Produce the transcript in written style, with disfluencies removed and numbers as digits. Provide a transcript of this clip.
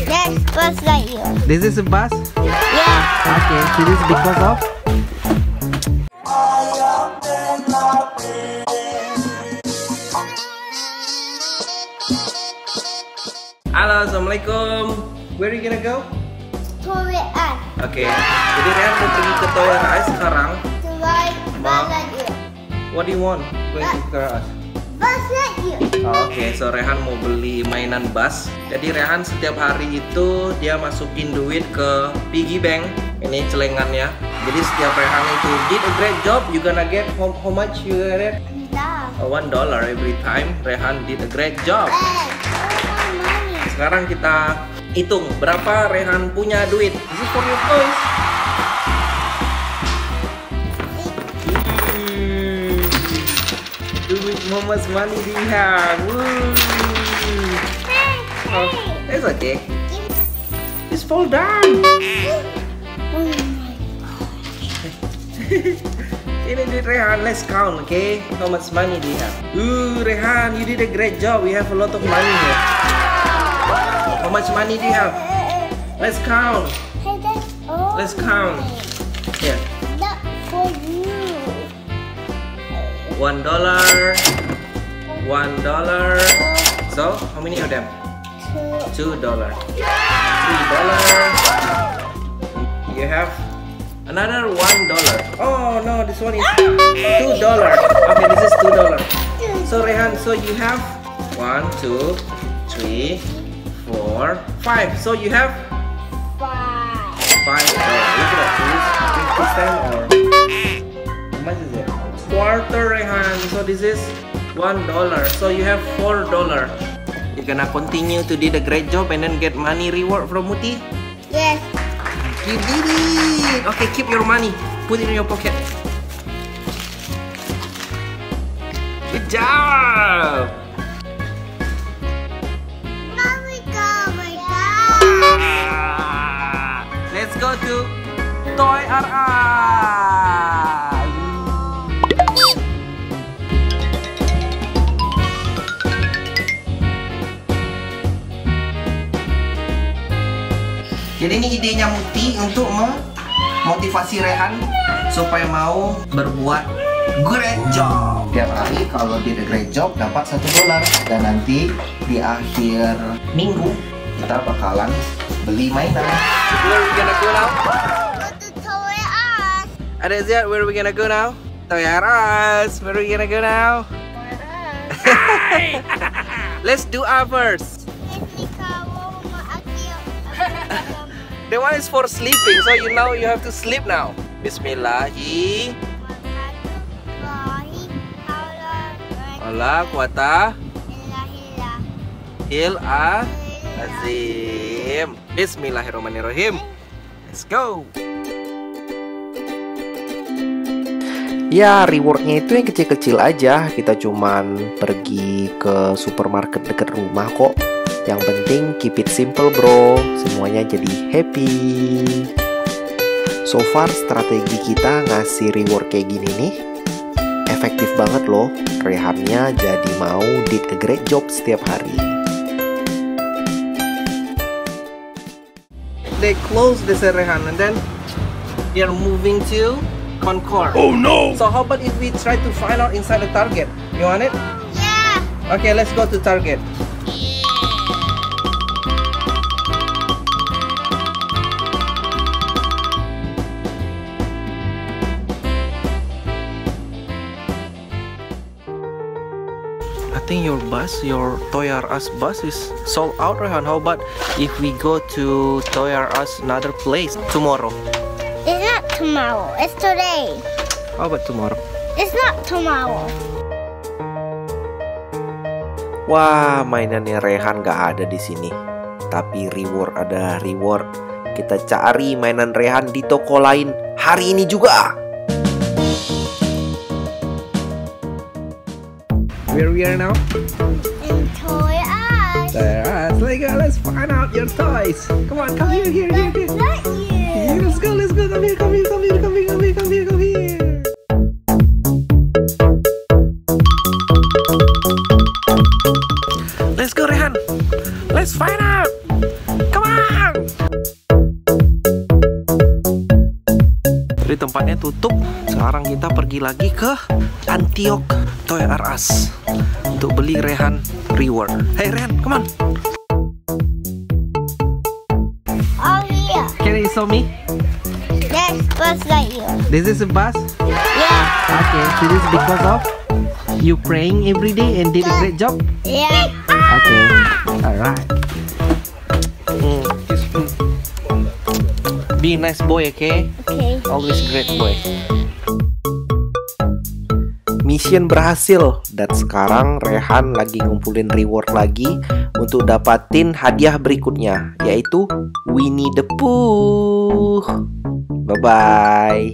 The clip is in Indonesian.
Yes, bus like you. This is a bus? Yeah. Okay, so this is because of? Halo, assalamualaikum. Where are you gonna go? Korean. Oke, jadi Rehan mau pergi ke ToysRUs sekarang. To ride bus like you. What do you want? Going to ToysRUs? Bus like you. Oke, so Rehan mau beli mainan bus. Jadi Rehan setiap hari itu dia masukin duit ke piggy bank. Ini celengannya. Jadi setiap Rehan itu did a great job, you gonna get how much you get it? $1 every time Rehan did a great job. Sekarang kita hitung berapa Rehan punya duit. This is for your toys. Duit Mama's money dia. Oh, it's okay. Just fall down. Ini duit Rehan, let's count, okay? How much money do you have? Rehan, you did a great job. We have a lot of money here. How much money do you have? Let's count. Let's count. Here. Not for you. $1. So, how many of them? $2. $3. You have another $1. Oh no, this one is $2. Okay, this is $2. So Rehan, so you have 1, 2, 3, 4, 5. So you have $5. Look at that. Is this 50 cents or how much is it? Quarter, Rehan. So this is $1. So you have $4. You're gonna continue to do the great job and then get money reward from Muti? Yes. You did it! Okay, keep your money. Put it in your pocket. Good job! Let's go to ToysRUs. Jadi ini idenya Muti untuk memotivasi Rehan supaya mau berbuat great job. Tiap hari kalau dia great job dapat $1 dan nanti di akhir minggu kita bakalan beli mainan. Where we gonna go now? Go to ToysRUs. Adezia, where we gonna go now? ToysRUs. Where we gonna go now? Let's do our first. The one is for sleeping, so you know you have to sleep now. Bismillahi. Allah kuata. Azim. Bismillahirrahmanirrahim. Let's go. Ya, rewardnya itu yang kecil-kecil aja. Kita cuman pergi ke supermarket dekat rumah kok. Yang penting keep it simple bro. Semuanya jadi happy. So far strategi kita ngasih reward kayak gini nih efektif banget loh. Rehannya jadi mau did a great job setiap hari. They close this Rehan and then they are moving to Concord. Oh no! So how about if we try to find out inside the Target? You want it? Yeah. Okay, let's go to Target. I think your ToysRUs bus is sold out, Rehan. How about if we go to ToysRUs another place tomorrow? It's not tomorrow. It's today. How about tomorrow? It's not tomorrow. Wah, mainannya Rehan gak ada di sini. Tapi reward ada reward. Kita cari mainan Rehan di toko lain hari ini juga. Where we are now? In ToysRUs. ToysRUs. Let's find out your toys. Come on, come here. Not you. Let's go. Come here. Let's go, Rehan. Let's find out. Come on. tempatnya tutup. Sekarang kita pergi lagi ke Antioch ToysRUs untuk beli Rehan reward. Hey Rehan, come on. Oh here. Can you show me? There's bus right here. This is a bus. Yeah. Okay, this is because of you praying every day and did a great job. Yeah. Okay, alright. Be a nice boy, okay? Okay. Always great boy. Mission berhasil. Dan sekarang Rehan lagi ngumpulin reward lagi untuk dapatin hadiah berikutnya, yaitu Winnie the Pooh. Bye-bye.